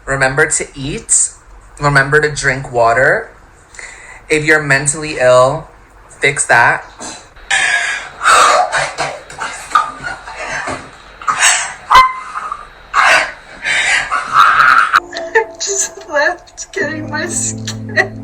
Remember to eat. Remember to drink water. If you're mentally ill, fix that. I just left getting my skin.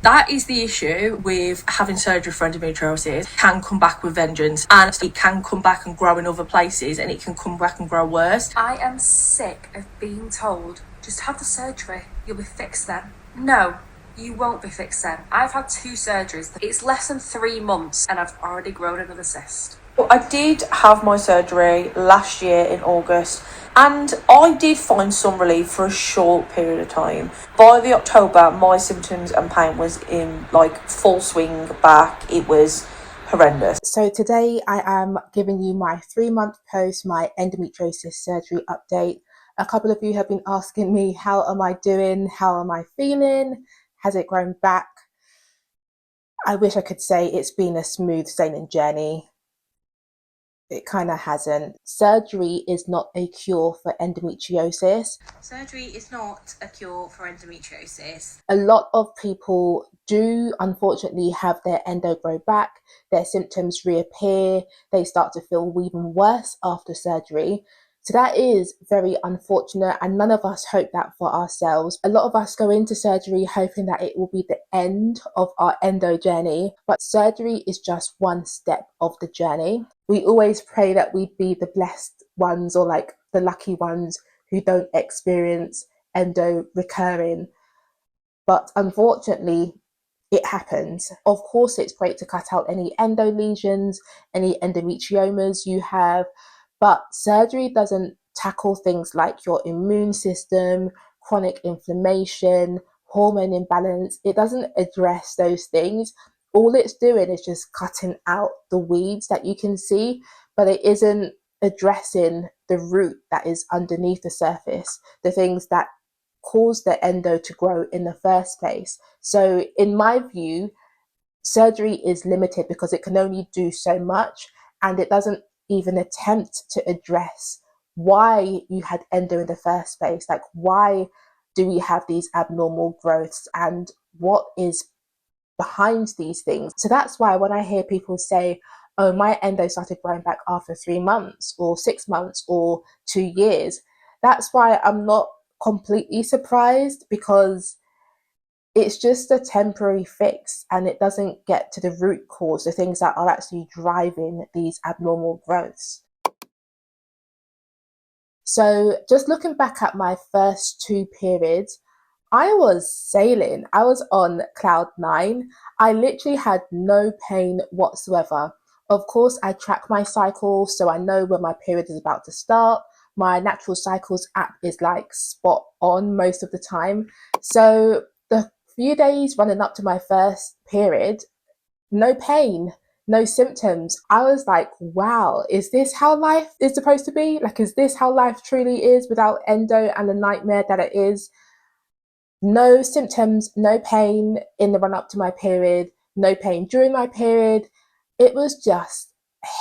That is the issue with having surgery for endometriosis. It can come back with vengeance, and it can come back and grow in other places, and it can come back and grow worse. I am sick of being told, just have the surgery, you'll be fixed then. No, you won't be fixed then. I've had 2 surgeries. It's less than 3 months and I've already grown another cyst. Well, I did have my surgery last year in August, and I did find some relief for a short period of time. By the October, my symptoms and pain was in full swing back. It was horrendous. So today I am giving you my 3-month post my endometriosis surgery update. A couple of you have been asking me, how am I doing? How am I feeling? Has it grown back? I wish I could say it's been a smooth sailing journey. It kind of hasn't. Surgery is not a cure for endometriosis. Surgery is not a cure for endometriosis. A lot of people do unfortunately have their endo grow back, their symptoms reappear, they start to feel even worse after surgery. So that is very unfortunate, and none of us hope that for ourselves. A lot of us go into surgery hoping that it will be the end of our endo journey, but surgery is just one step of the journey. We always pray that we'd be the blessed ones, or the lucky ones who don't experience endo recurring. But unfortunately, it happens. Of course, it's great to cut out any endo lesions, any endometriomas you have, but surgery doesn't tackle things like your immune system, chronic inflammation, hormone imbalance. It doesn't address those things. All it's doing is just cutting out the weeds that you can see, but it isn't addressing the root that is underneath the surface, the things that cause the endo to grow in the first place. So in my view, surgery is limited because it can only do so much, and it doesn't even attempt to address why you had endo in the first place. Why do we have these abnormal growths, and what is behind these things? So that's why when I hear people say, oh, my endo started growing back after 3 months or 6 months or 2 years, that's why I'm not completely surprised, because it's just a temporary fix and it doesn't get to the root cause, the things that are actually driving these abnormal growths. So just looking back at my first 2 periods, I was sailing. I was on cloud 9. I literally had no pain whatsoever. Of course, I track my cycle, so I know when my period is about to start. My Natural Cycles app is spot on most of the time. So the few days running up to my first period, no pain, no symptoms. I was like, wow, is this how life is supposed to be? Is this how life truly is without endo and the nightmare that it is? No symptoms, no pain in the run up to my period, no pain during my period. It was just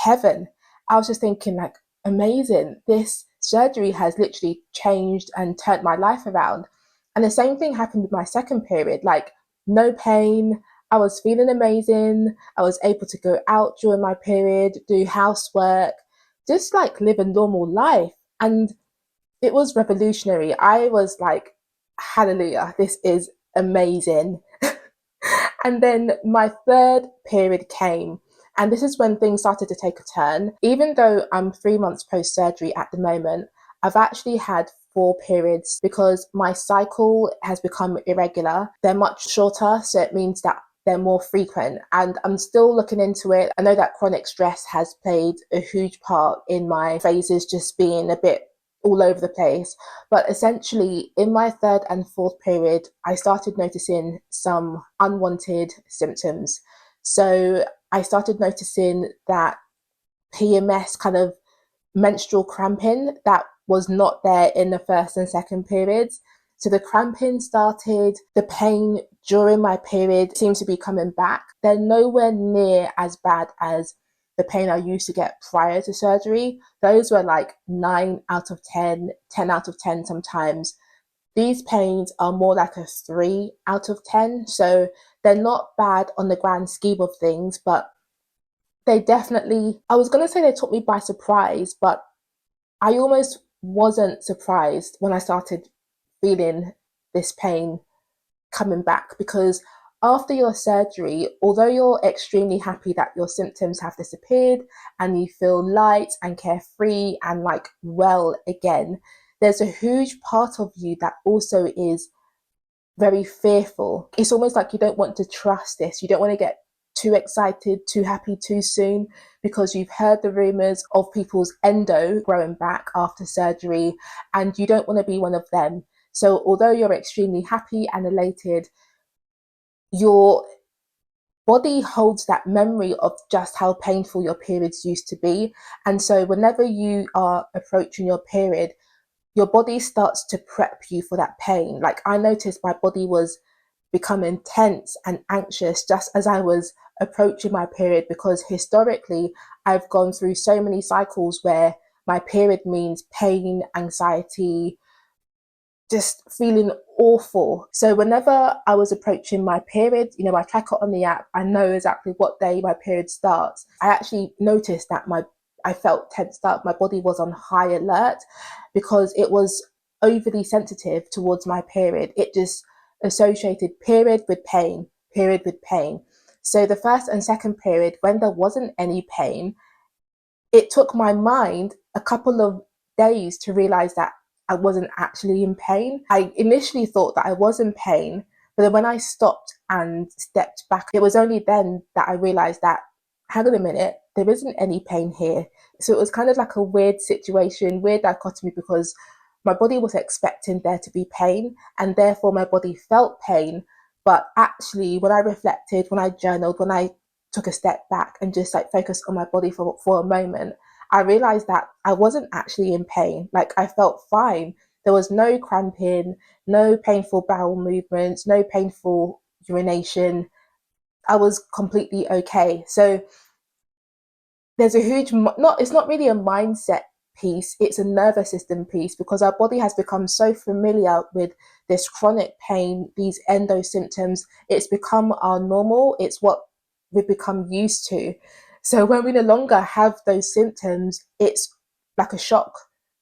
heaven. I was just thinking, amazing. This surgery has literally changed and turned my life around. And the same thing happened with my second period. No pain. I was feeling amazing. I was able to go out during my period, do housework, just live a normal life. And it was revolutionary. I was like, hallelujah, this is amazing. And then my third period came, and this is when things started to take a turn. Even though I'm 3 months post surgery at the moment, I've actually had 4 periods because my cycle has become irregular. They're much shorter, so it means that they're more frequent, and I'm still looking into it. I know that chronic stress has played a huge part in my phases just being a bit all over the place. But essentially, in my third and fourth period, I started noticing some unwanted symptoms. So I started noticing that PMS, kind of menstrual cramping, that was not there in the first and second periods. So the cramping started, the pain during my period seems to be coming back. They're nowhere near as bad as the pain I used to get prior to surgery, those were like 9 out of 10, 10 out of 10 sometimes. These pains are more like a 3 out of 10. So they're not bad on the grand scheme of things, but they definitely, I was going to say they took me by surprise, but I almost wasn't surprised when I started feeling this pain coming back, because after your surgery, although you're extremely happy that your symptoms have disappeared and you feel light and carefree and like well again, there's a huge part of you that also is very fearful. It's almost like you don't want to trust this. You don't want to get too excited, too happy too soon, because you've heard the rumors of people's endo growing back after surgery and you don't want to be one of them. So although you're extremely happy and elated, your body holds that memory of just how painful your periods used to be. And so whenever you are approaching your period, your body starts to prep you for that pain. Like I noticed my body was becoming tense and anxious just as I was approaching my period, because historically I've gone through so many cycles where my period means pain, anxiety, just feeling awful. So whenever I was approaching my period, I track it on the app, I know exactly what day my period starts. I actually noticed that I felt tensed up, my body was on high alert because it was overly sensitive towards my period. It just associated period with pain, period with pain. So the first and second period, when there wasn't any pain, it took my mind a couple of days to realize that I wasn't actually in pain. I initially thought that I was in pain, but then when I stopped and stepped back, it was only then that I realized that, hang on a minute, there isn't any pain here. So it was kind of like a weird situation, weird dichotomy, because my body was expecting there to be pain and therefore my body felt pain. But actually, when I reflected, when I journaled, when I took a step back and just like focused on my body for a moment, I realized that I wasn't actually in pain. Like I felt fine. There was no cramping, no painful bowel movements, no painful urination. I was completely okay. So there's a huge, it's not really a mindset piece, it's a nervous system piece, because our body has become so familiar with this chronic pain, these endo symptoms. It's become our normal, it's what we've become used to. So when we no longer have those symptoms, it's like a shock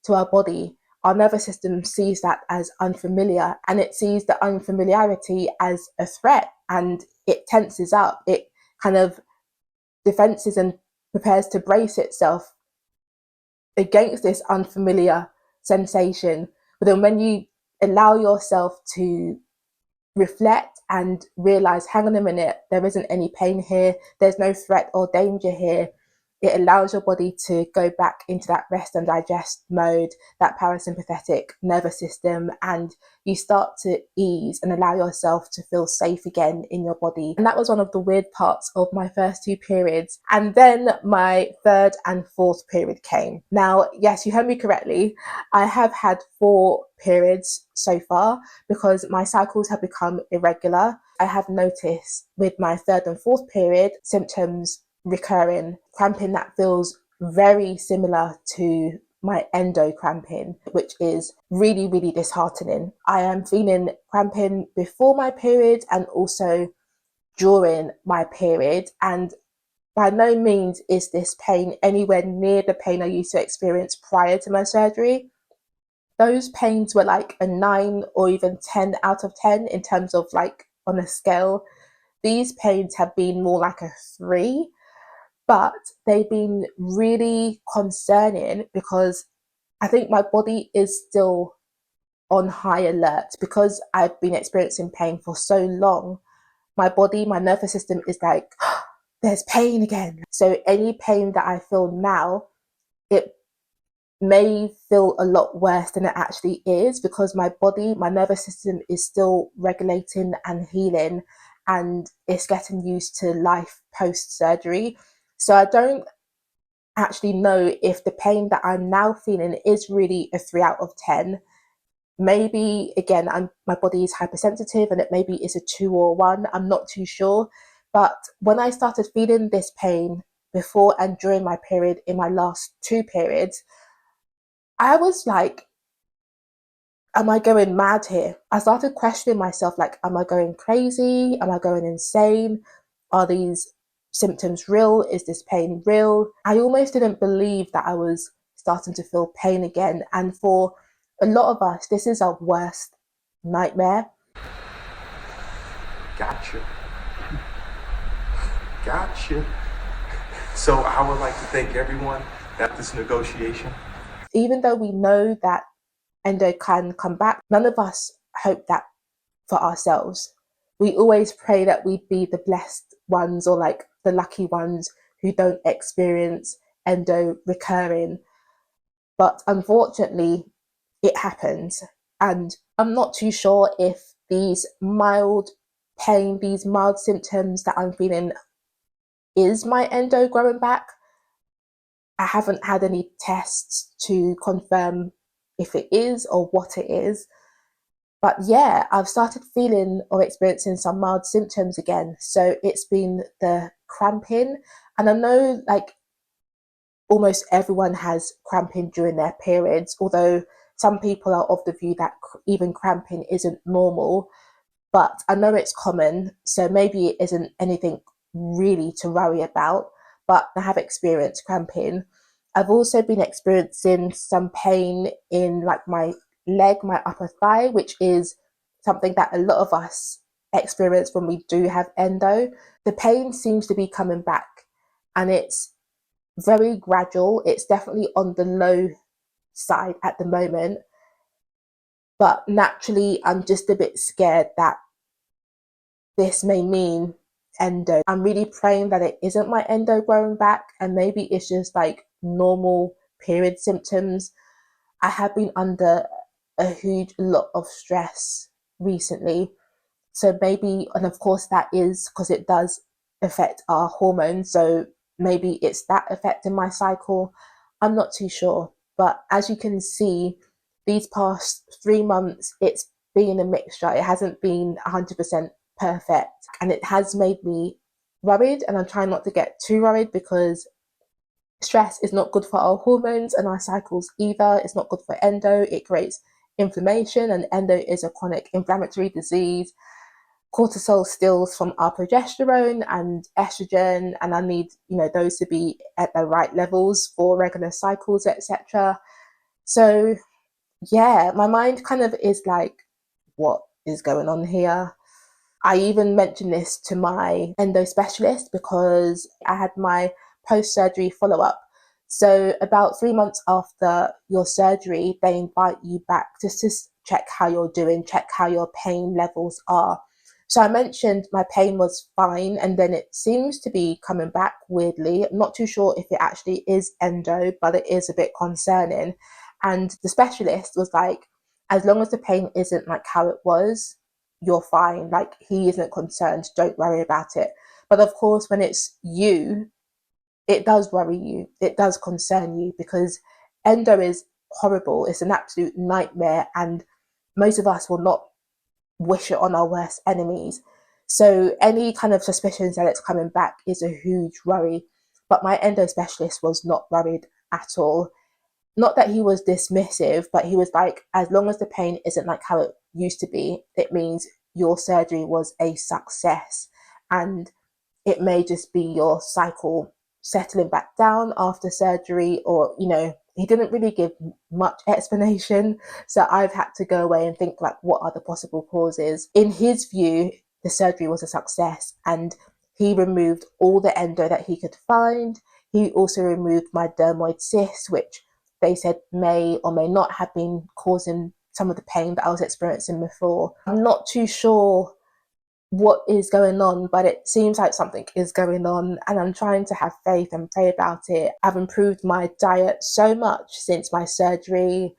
to our body. Our nervous system sees that as unfamiliar, and it sees the unfamiliarity as a threat, and it tenses up, it kind of defenses and prepares to brace itself against this unfamiliar sensation. But then when you allow yourself to reflect and realize, hang on a minute, there isn't any pain here, there's no threat or danger here, it allows your body to go back into that rest and digest mode, that parasympathetic nervous system, and you start to ease and allow yourself to feel safe again in your body. And that was one of the weird parts of my first two periods. And then my third and fourth period came. Now, yes, you heard me correctly. I have had 4 periods so far because my cycles have become irregular. I have noticed with my third and fourth period symptoms recurring, cramping that feels very similar to my endo cramping, which is really, really disheartening. I am feeling cramping before my period and also during my period, and by no means is this pain anywhere near the pain I used to experience prior to my surgery. Those pains were like a 9 or even 10 out of 10 in terms of like on a scale. These pains have been more like a 3, but they've been really concerning because I think my body is still on high alert because I've been experiencing pain for so long. My body, my nervous system is like, oh, there's pain again. So any pain that I feel now, it may feel a lot worse than it actually is because my body, my nervous system is still regulating and healing, and it's getting used to life post surgery. So I don't actually know if the pain that I'm now feeling is really a 3 out of 10. Maybe again, my body is hypersensitive and it maybe is a 2 or 1. I'm not too sure. But when I started feeling this pain before and during my period, in my last 2 periods, I was like, am I going mad here? I started questioning myself, like, am I going crazy? Am I going insane? Are these symptoms real? Is this pain real? I almost didn't believe that I was starting to feel pain again. And for a lot of us, this is our worst nightmare. Gotcha. Gotcha. So I would like to thank everyone at this negotiation. Even though we know that endo can come back, none of us hope that for ourselves. We always pray that we'd be the blessed ones or like the lucky ones who don't experience endo recurring. But unfortunately, it happens. And I'm not too sure if these mild pain, these mild symptoms that I'm feeling is my endo growing back. I haven't had any tests to confirm if it is or what it is. But yeah, I've started feeling or experiencing some mild symptoms again. So it's been the cramping. And I know like almost everyone has cramping during their periods, although some people are of the view that even cramping isn't normal. But I know it's common, so maybe it isn't anything really to worry about. But I have experienced cramping. I've also been experiencing some pain in like my leg, my upper thigh, which is something that a lot of us experience when we do have endo. The pain seems to be coming back and it's very gradual. It's definitely on the low side at the moment. But naturally, I'm just a bit scared that this may mean endo. I'm really praying that it isn't my endo growing back and maybe it's just like normal period symptoms. I have been under a huge lot of stress recently. So maybe, and of course, that is because it does affect our hormones. So maybe it's that affecting my cycle. I'm not too sure. But as you can see, these past 3 months, it's been a mixture. It hasn't been 100% perfect. And it has made me worried. And I'm trying not to get too worried because stress is not good for our hormones and our cycles either. It's not good for endo. It creates inflammation, and endo is a chronic inflammatory disease. Cortisol steals from our progesterone and estrogen, and I need those to be at the right levels for regular cycles, etc. So yeah, my mind kind of is like, what is going on here? I even mentioned this to my endo specialist because I had my post-surgery follow-up. So about 3 months after your surgery, they invite you back just to check how you're doing, check how your pain levels are. So I mentioned my pain was fine, and then it seems to be coming back weirdly. I'm not too sure if it actually is endo, but it is a bit concerning. And the specialist was like, as long as the pain isn't like how it was, you're fine. Like, he isn't concerned. Don't worry about it. But of course, when it's you, it does worry you. It does concern you because endo is horrible. It's an absolute nightmare. And most of us will not wish it on our worst enemies. So any kind of suspicions that it's coming back is a huge worry. But my endo specialist was not worried at all. Not that he was dismissive, but he was like, as long as the pain isn't like how it used to be, it means your surgery was a success. And it may just be your cycle settling back down after surgery, or, he didn't really give much explanation. So I've had to go away and think, like, what are the possible causes? In his view, the surgery was a success and he removed all the endo that he could find. He also removed my dermoid cyst, which they said may or may not have been causing some of the pain that I was experiencing before. I'm not too sure what is going on, but it seems like something is going on, and I'm trying to have faith and pray about it. I've improved my diet so much since my surgery.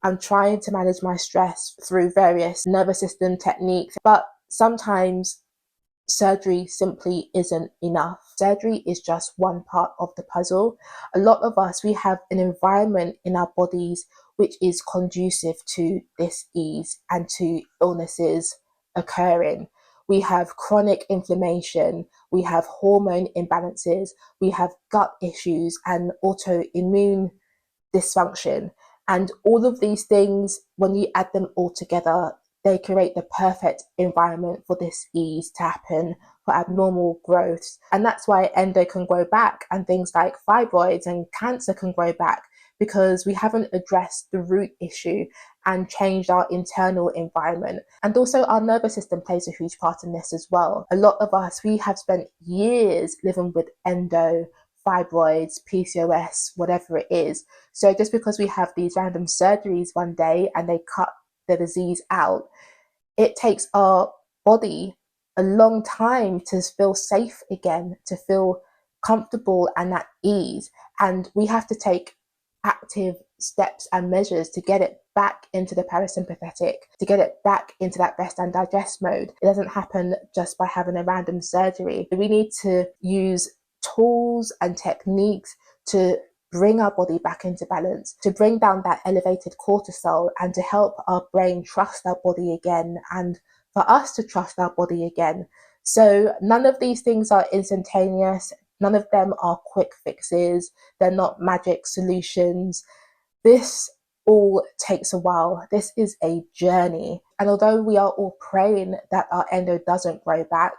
I'm trying to manage my stress through various nervous system techniques, but sometimes surgery simply isn't enough. Surgery is just one part of the puzzle. A lot of us, we have an environment in our bodies which is conducive to this ease and to illnesses occurring. We have chronic inflammation, we have hormone imbalances, we have gut issues and autoimmune dysfunction. And all of these things, when you add them all together, they create the perfect environment for this ease to happen, for abnormal growths. And that's why endo can grow back and things like fibroids and cancer can grow back, because we haven't addressed the root issue and changed our internal environment. And also our nervous system plays a huge part in this as well. A lot of us, we have spent years living with endo, fibroids, PCOS, whatever it is. So just because we have these random surgeries one day and they cut the disease out, it takes our body a long time to feel safe again, to feel comfortable and at ease. And we have to take active steps and measures to get it back into the parasympathetic, to get it back into that rest and digest mode. It doesn't happen just by having a random surgery. We need to use tools and techniques to bring our body back into balance, to bring down that elevated cortisol and to help our brain trust our body again and for us to trust our body again. So none of these things are instantaneous. None of them are quick fixes. They're not magic solutions. This all takes a while. This is a journey. And although we are all praying that our endo doesn't grow back,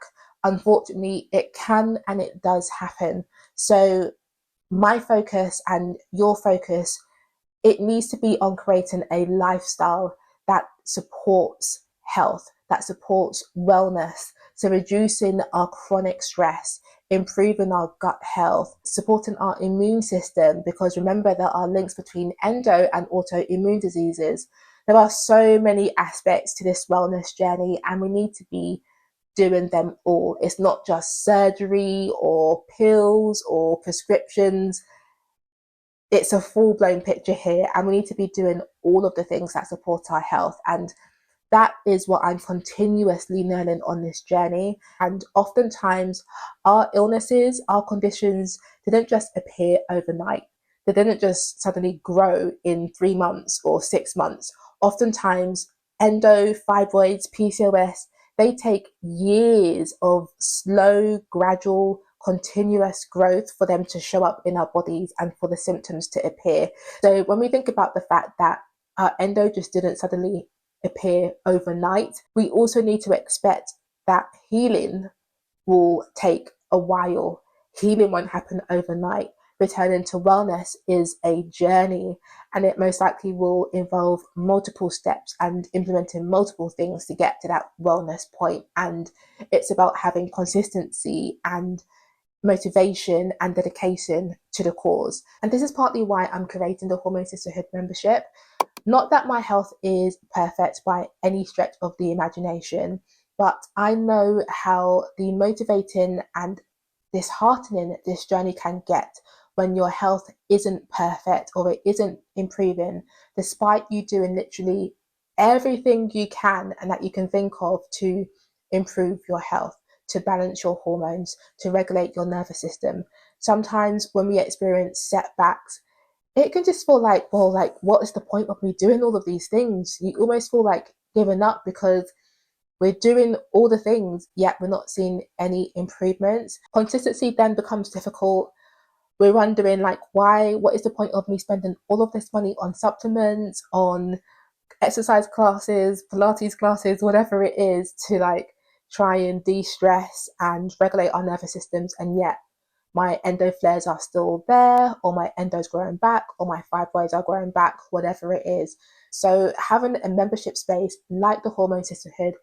unfortunately, it can and it does happen. So my focus and your focus, it needs to be on creating a lifestyle that supports health, that supports wellness, so reducing our chronic stress, improving our gut health, supporting our immune system, because remember there are links between endo and autoimmune diseases. There are so many aspects to this wellness journey and we need to be doing them all. It's not just surgery or pills or prescriptions. It's a full-blown picture here and we need to be doing all of the things that support our health. And that is what I'm continuously learning on this journey. And oftentimes our illnesses, our conditions, they don't just appear overnight. They didn't just suddenly grow in 3 months or 6 months. Oftentimes endo, fibroids, PCOS, they take years of slow, gradual, continuous growth for them to show up in our bodies and for the symptoms to appear. So when we think about the fact that our endo just didn't suddenly appear overnight, we also need to expect that healing will take a while. Healing won't happen overnight. Returning to wellness is a journey and it most likely will involve multiple steps and implementing multiple things to get to that wellness point. And it's about having consistency and motivation and dedication to the cause. And this is partly why I'm creating the Hormone Sisterhood membership. Not that my health is perfect by any stretch of the imagination, but I know how demotivating and disheartening this journey can get when your health isn't perfect or it isn't improving, despite you doing literally everything you can and that you can think of to improve your health, to balance your hormones, to regulate your nervous system. Sometimes when we experience setbacks, it can just feel like, well, like, what is the point of me doing all of these things? You almost feel like giving up because we're doing all the things, yet we're not seeing any improvements. Consistency then becomes difficult. We're wondering, like, why? What is the point of me spending all of this money on supplements, on exercise classes, Pilates classes, whatever it is, to like try and de-stress and regulate our nervous systems, and yet my endo flares are still there, or my endo's growing back, or my fibroids are growing back, whatever it is. So having a membership space like the Hormone Sisterhood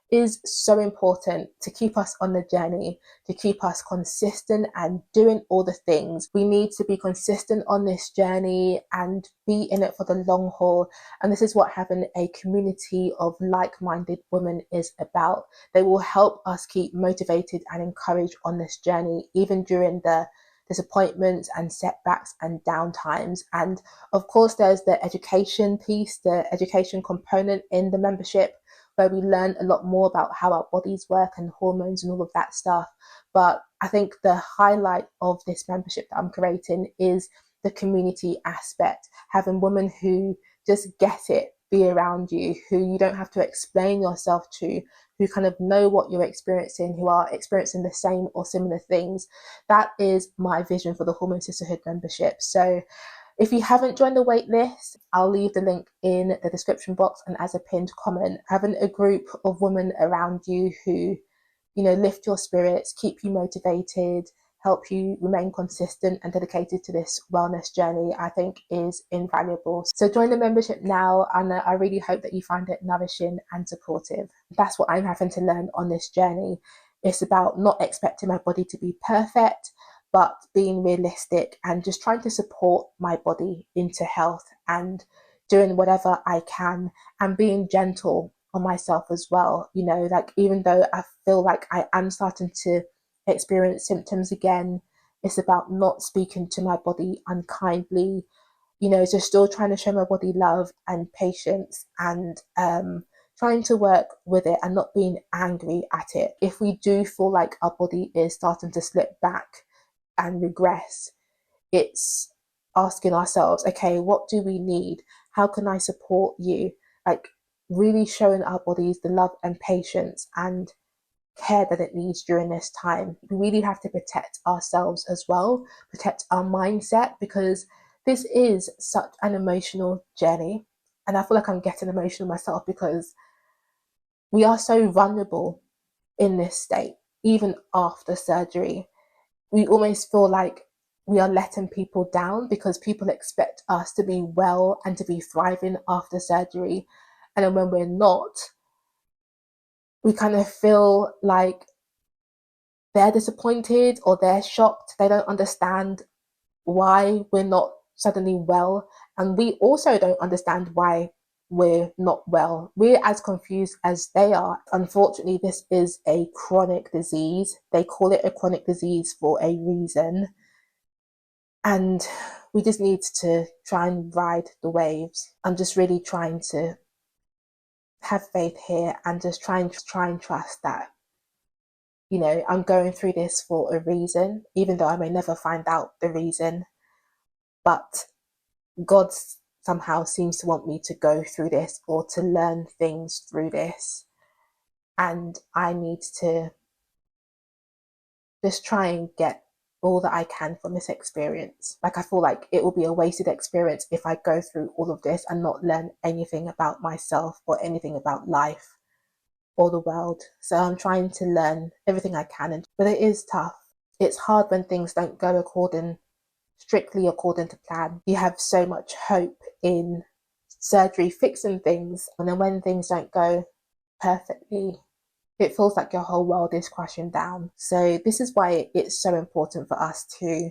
is so important to keep us on the journey, to keep us consistent and doing all the things. We need to be consistent on this journey and be in it for the long haul. And this is what having a community of like-minded women is about. They will help us keep motivated and encouraged on this journey, even during the disappointments and setbacks and downtimes. And of course, there's the education piece, the education component in the membership, where we learn a lot more about how our bodies work and hormones and all of that stuff. But I think the highlight of this membership that I'm creating is the community aspect, having women who just get it, be around you, who you don't have to explain yourself to, who kind of know what you're experiencing, who are experiencing the same or similar things. That is my vision for the Hormone Sisterhood membership. So if you haven't joined the wait list, I'll leave the link in the description box and as a pinned comment. Having a group of women around you who, lift your spirits, keep you motivated, help you remain consistent and dedicated to this wellness journey, I think is invaluable. So join the membership now, and I really hope that you find it nourishing and supportive. That's what I'm having to learn on this journey. It's about not expecting my body to be perfect, but being realistic and just trying to support my body into health and doing whatever I can and being gentle on myself as well. Like, even though I feel like I am starting to experience symptoms again, it's about not speaking to my body unkindly, so still trying to show my body love and patience and trying to work with it and not being angry at it. If we do feel like our body is starting to slip back and regress, it's asking ourselves, okay, what do we need? How can I support you? Like, really showing our bodies the love and patience and care that it needs during this time. We really have to protect ourselves as well, protect our mindset, because this is such an emotional journey. And I feel like I'm getting emotional myself because we are so vulnerable in this state, even after surgery. We almost feel like we are letting people down because people expect us to be well and to be thriving after surgery. And then when we're not, we kind of feel like they're disappointed or they're shocked. They don't understand why we're not suddenly well. And we also don't understand why we're not well. We're as confused as they are. Unfortunately, this is a chronic disease. They call it a chronic disease for a reason. And we just need to try and ride the waves. I'm just really trying to have faith here and just try and trust that, I'm going through this for a reason, even though I may never find out the reason. But God somehow seems to want me to go through this or to learn things through this. And I need to just try and get all that I can from this experience. Like, I feel like it will be a wasted experience if I go through all of this and not learn anything about myself or anything about life or the world. So I'm trying to learn everything I can, but it is tough. It's hard when things don't go strictly according to plan. You have so much hope in surgery fixing things, and then when things don't go perfectly, it feels like your whole world is crashing down. So this is why it's so important for us to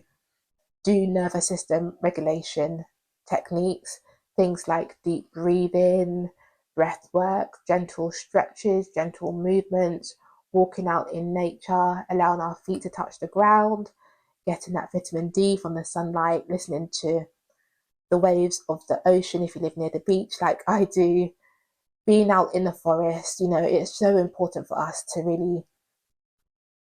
do nervous system regulation techniques, things like deep breathing, breath work, gentle stretches, gentle movements, walking out in nature, allowing our feet to touch the ground, getting that vitamin D from the sunlight, listening to the waves of the ocean if you live near the beach like I do, being out in the forest. It's so important for us to really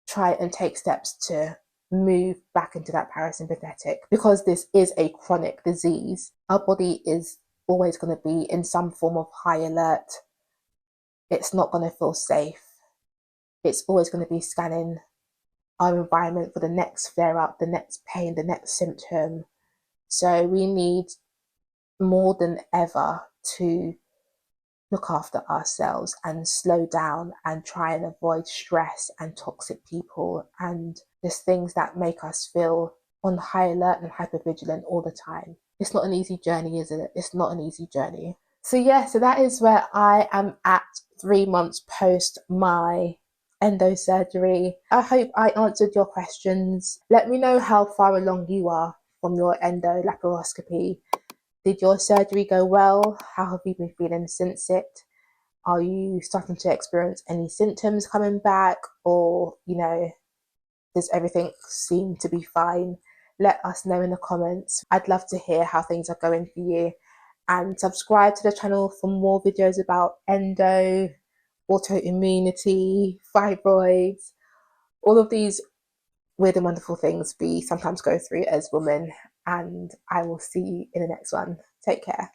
try and take steps to move back into that parasympathetic, because this is a chronic disease. Our body is always going to be in some form of high alert. It's not going to feel safe. It's always going to be scanning our environment for the next flare up, the next pain, the next symptom. So we need more than ever to look after ourselves and slow down and try and avoid stress and toxic people and just things that make us feel on high alert and hypervigilant all the time. It's not an easy journey, is it? It's not an easy journey. So that is where I am at 3 months post my endo surgery. I hope I answered your questions. Let me know how far along you are from your endo laparoscopy. Did your surgery go well? How have you been feeling since it? Are you starting to experience any symptoms coming back? Or, does everything seem to be fine? Let us know in the comments. I'd love to hear how things are going for you. And subscribe to the channel for more videos about endo, autoimmunity, fibroids, all of these weird and wonderful things we sometimes go through as women. And I will see you in the next one. Take care.